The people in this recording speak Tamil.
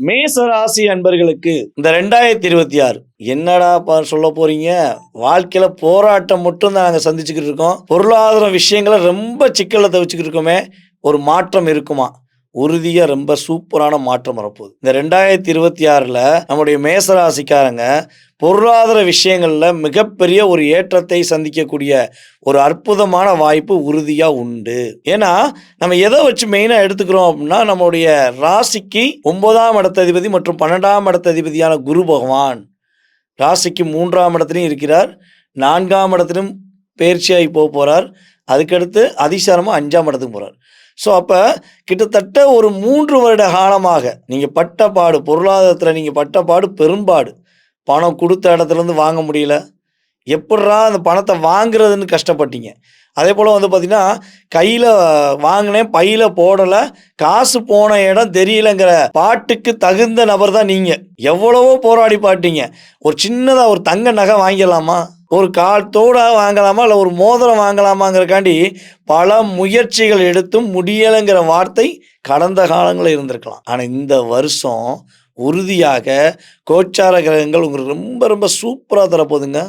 மேச ராசி அன்பர்களுக்கு இந்த 2026 என்னடா சொல்ல போறீங்க? வாழ்க்கையில போராட்டம் மட்டும் தான் நாங்க சந்திச்சுக்கிட்டு இருக்கோம். பொருளாதார விஷயங்கள ரொம்ப சிக்கல்ல தவிச்சுக்கிட்டு இருக்கோமே! ஒரு மாற்றம் இருக்குமா? உறுதியா ரொம்ப சூப்பரான மாற்றம் வரப்போகுது. இந்த 2026ல நம்முடைய மேச ராசிக்காரங்க பொருளாதார விஷயங்கள்ல மிகப்பெரிய ஒரு ஏற்றத்தை சந்திக்கக்கூடிய ஒரு அற்புதமான வாய்ப்பு உறுதியா உண்டு. ஏன்னா, நம்ம எத வச்சு மெயினா எடுத்துக்கிறோம் அப்டின்னா, நம்முடைய ராசிக்கு 9ஆம் இடத்ததிபதி மற்றும் 12ஆம் இடத்ததிபதியான குரு பகவான் ராசிக்கு 3ஆம் இடத்திலும் இருக்கிறார். 4ஆம் இடத்திலும் பெயர்ச்சியாகி போறார். அதுக்கடுத்து அதிசாரமா 5ஆம் இடத்துக்கு போறார். ஸோ, அப்ப கிட்டத்தட்ட ஒரு 3 வருட காலமாக நீங்க பட்ட பாடு, பொருளாதாரத்தில நீங்க பட்ட பாடு பெரும்பாடு. பணம் குடுத்த இடத்துலருந்து வாங்க முடியல. எப்புட்றா அந்த பணத்த வாங்குறதுன்னு கஷ்டப்பட்டீங்க. அதேபோல வந்து பார்த்தீங்கன்னா, கையில வாங்கினேன், பையில போடல, காசு போன இடம் தெரியலங்கிற பாட்டுக்கு தகுந்த நபர் தான் நீங்க. எவ்வளவோ போராடி பாட்டீங்க. ஒரு சின்னதா ஒரு தங்க நகை வாங்கிடலாமா? ஒரு கால் தோடா வாங்கலாமா? இல்ல ஒரு மோதிரம் வாங்கலாமாங்கிறக்காண்டி பல முயற்சிகள் எடுத்தும் முடியலைங்கிற வார்த்தை கடந்த காலங்கள்ல இருந்திருக்கலாம். ஆனா இந்த வருஷம் உறுதியாக கோச்சார கிரகங்கள் உங்களுக்கு ரொம்ப ரொம்ப சூப்பரா தரப்போதுங்க.